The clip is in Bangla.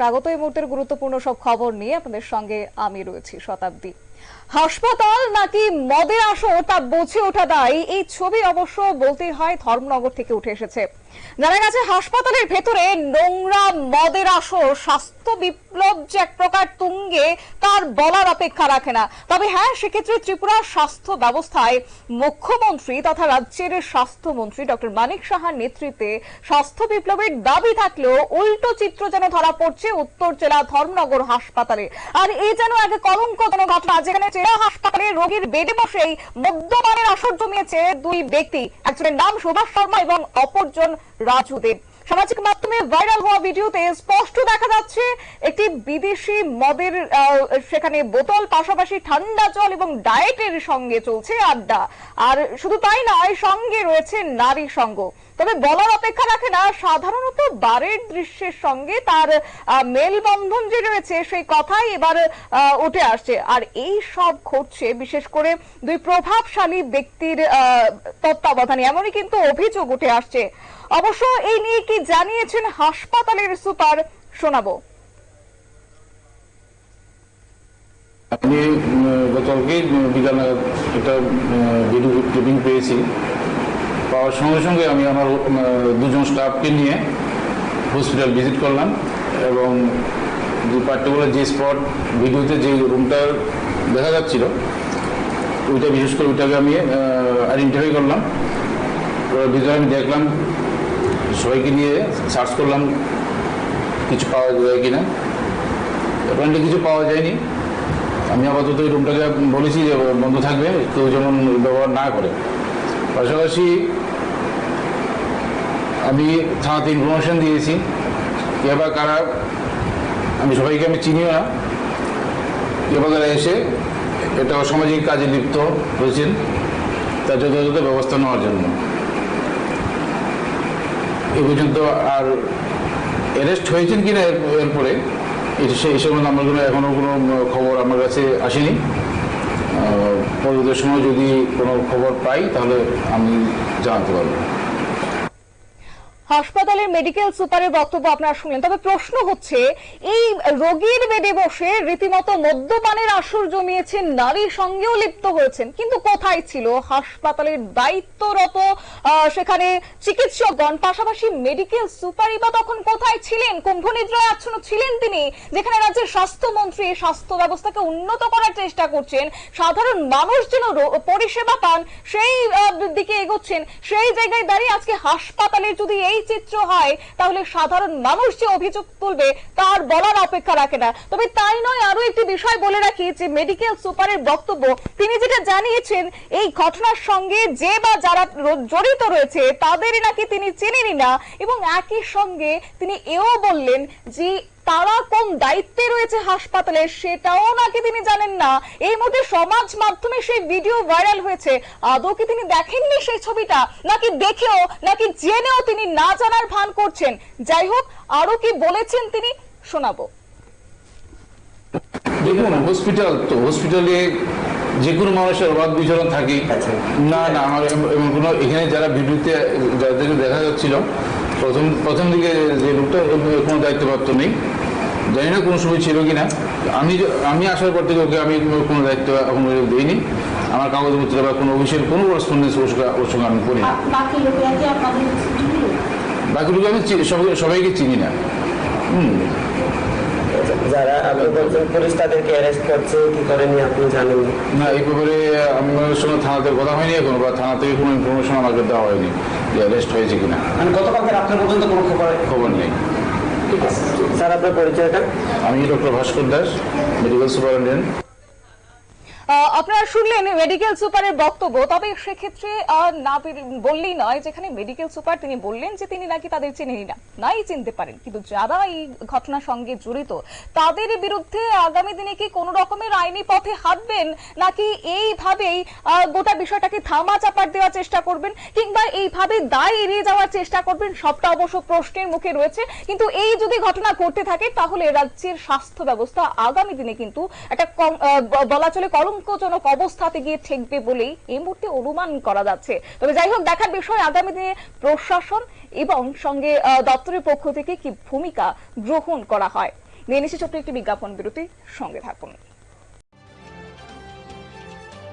স্বাগত। এই মুহূর্তের গুরুত্বপূর্ণ সব খবর নিয়ে আপনাদের সঙ্গে আমি রয়েছি শতাব্দী। হাসপাতাল নাকি মদের আসর তা বুঝে ওঠা দায়, এই ছবি অবশ্য বলতে হয় ধর্মনগর থেকে উঠে এসেছে। জানা গেছে হাসপাতালের ভেতরে নোংরা মদের আসর স্বাস্থ্য বিপ্লব যে এক প্রকার তুঙ্গে তার বলার অপেক্ষা রাখে না। তবে হ্যাঁ, সেক্ষেত্রে ত্রিপুরার স্বাস্থ্য ব্যবস্থায় মুখ্যমন্ত্রী তথা রাজ্যের স্বাস্থ্যমন্ত্রী ডক্টর মানিক সাহার নেতৃত্বে স্বাস্থ্য বিপ্লবের দাবি থাকলেও উল্টো চিত্র যেন ধরা পড়ছে উত্তর জেলা ধর্মনগর হাসপাতালে। আর এই যেন এক কলঙ্কজনক ঘটনা, যেখানে জেলা হাসপাতালে রোগীর বেডে বসেই মদ্যপানের আসর জমিয়েছে দুই ব্যক্তি, একজনের নাম সুভাষ শর্মা এবং অপরজন রাজু দেব। সামাজিক মাধ্যমে ভাইরাল হওয়া ভিডিওতে স্পষ্ট দেখা যাচ্ছে একটি বিদেশি মদের সেখানে বোতল, পাশাপাশি ঠান্ডা জল এবং ডায়েটের সঙ্গে চলছে আড্ডা। আর শুধু তাই নয়, সঙ্গে রয়েছে নারী সঙ্গ। তবে বলার অপেক্ষা রাখে না, সাধারণত বারের দৃশ্যের সঙ্গে তার মেলবন্ধন যে রয়েছে সেই কথাই এবার উঠে আসছে। আর এই সব ঘটছে বিশেষ করে দুই প্রভাবশালী ব্যক্তির তত্ত্বাবধানে, এমনই কিন্তু অভিযোগ উঠে আসছে। অবশ্য এই নিয়ে কি জানিয়েছেন হাসপাতালের সুপার, শোনাবো। আমি গতকালকে বিকাল নাগাদ একটা ভিডিও ক্লিপিং পেয়েছি। পাওয়ার সঙ্গে সঙ্গে আমি আমার দুজন স্টাফকে নিয়ে হসপিটাল ভিজিট করলাম এবং যে পার্টিকুলার যে স্পট ভিডিওতে যে রুমটা দেখা যাচ্ছিল ওইটা, বিশেষ করে ওইটাকে আমি আইডেন্টিফাই করলাম। ভিতরে আমি দেখলাম, সবাইকে নিয়ে সার্চ করলাম কিছু পাওয়া যায় কিনা। ওখানে কিছু পাওয়া যায়নি। আমি আপাতত এই রুমটাকে বলেছি যে বন্ধ থাকবে, কেউ যেমন ব্যবহার না করে। পাশাপাশি আমি থানাতে ইনফরমেশন দিয়েছি কে বা কারা, আমি সবাইকে আমি চিনিও না, কে বা কারা এসে এটা অসামাজিক কাজে লিপ্ত হয়েছেন তার যথাযথ ব্যবস্থা নেওয়ার জন্য। এ পর্যন্ত আর অ্যারেস্ট হয়েছেন কিনা এরপরে সেই সম্বন্ধে আমার এখনো কোনো খবর আমার কাছে আসেনি। পরবর্তী সময় যদি কোনো খবর পাই তাহলে আমি জানাতে পারবো। হাসপাতালের মেডিকেল সুপারের বক্তব্য আপনারা শুনলেন। তবে প্রশ্ন হচ্ছে, এই রোগীর বেডে বসে রীতিমতো মদ্যপানের আসর জমিয়েছেন, নারীর সঙ্গেও লিপ্ত হয়েছেন, কিন্তু কোথায় ছিল হাসপাতালের দায়িত্বরত সেখানে চিকিৎসকগণ, পাশাপাশি মেডিকেল সুপারই বা তখন কোথায় ছিলেন? কুম্ভনিদ্রায় আচ্ছন্ন ছিলেন তিনি, যেখানে রাজ্যের স্বাস্থ্যমন্ত্রী স্বাস্থ্য ব্যবস্থাকে উন্নত করার চেষ্টা করছেন, সাধারণ মানুষ যেন পরিষেবা পান সেই দিকে এগোচ্ছেন। সেই জায়গায় দাঁড়িয়ে আজকে হাসপাতালের যদি এই চিত্র হয়, তাহলে সাধারণ মানুষ যে অভিযোগ তুলবে তার বলার অপেক্ষা রাখে না। তবে তাই নয়, আরো একটি বিষয় বলে রাখি যে মেডিকেল সুপারের বক্তব্য, তিনি যেটা জানিয়েছেন এই ঘটনার সঙ্গে যে বা যারা জড়িত রয়েছে তাদেরই নাকি তিনি চেনেনই না, এবং একই সঙ্গে তিনি এও বললেন যে তারা কোন দায়িত্বে রয়েছে হাসপাতালে সেটাও নাকি তিনি জানেন না। এই মুহূর্তে সমাজ মাধ্যমে সেই ভিডিও ভাইরাল হয়েছে। আদৌ কি তিনি দেখেননি সেই ছবিটা, নাকি দেখেও নাকি জেনেও তিনি না জানার ভান করছেন? যাই হোক, আরো কি বলেছেন তিনি, শোনাবো। দেখুন, হসপিটাল তো হসপিটালে যে কোনো মানুষের অবাধ বিচরণ থাকে না। না, আমার এমন কোনো, এখানে যারা ভিডিওতে যাদেরকে দেখা যাচ্ছিল প্রথম দিকে যে লোকটা, কোনো দায়িত্বপ্রাপ্ত নেই। জানি না কোনো সময় ছিল কিনা। আমি আসার পর থেকে ওকে আমি কোনো দায়িত্ব এখন দিইনি। আমার কাগজপত্র বা কোনো অফিসের কোনো করেসপন্ডেন্স ওর সঙ্গে আমি করি না। বাকি লোক আমি সবাইকে চিনি না। যারা আপনি বলছেন পুলিশ তাদেরকে অ্যারেস্ট করছে, কি করেনি আপনি জানেন না? এই ব্যাপারে আমার সঙ্গে থানাতে কথা হয়নি এখন, বা থানা থেকে কোনো ইনফরমেশন আমাকে দেওয়া হয়নি যে অ্যারেস্ট হয়েছে কিনা। মানে গতকালকে রাত্রে পর্যন্ত কোনো খবর নেই। ঠিক আছে স্যার, আপনার পরিচয়টা? আমি ডক্টর ভাস্কর দাস, মেডিকেল সুপারিনটেন্ডেন্ট। আপনারা শুনলেন মেডিকেল সুপারের বক্তব্য। তবে সেক্ষেত্রে না বললেই নয়, যেখানে মেডিকেল সুপার তিনি বললেন যে তিনি নাকি তাদের চেনেনি না, নাই চিনতে পারেন, কিন্তু যারা এই ঘটনার সঙ্গে জড়িত তাদের বিরুদ্ধে আগামী দিনে কি কোন রকমের আইনি পথে হাঁটবেন, নাকি এইভাবেই গোটা বিষয়টাকে ধামা চাপার দেওয়ার চেষ্টা করবেন, কিংবা এইভাবে দায় এড়িয়ে যাওয়ার চেষ্টা করবেন, সবটা অবশ্য প্রশ্নের মুখে রয়েছে। কিন্তু এই যদি ঘটনা ঘটতে থাকে তাহলে রাজ্যের স্বাস্থ্য ব্যবস্থা আগামী দিনে কিন্তু একটা বলা চলে কলঙ্কজনক অবস্থাতে গিয়ে ঠেকবে বলেই এই মুহূর্তে অনুমান করা যাচ্ছে। তবে যাই হোক, দেখার বিষয় আগামী দিনে প্রশাসন এবং সঙ্গে দপ্তরের পক্ষ থেকে কি ভূমিকা গ্রহণ করা হয়। নিয়ে নিচ্ছে ছোট্ট একটি বিজ্ঞাপন বিরতি, সঙ্গে থাকুন।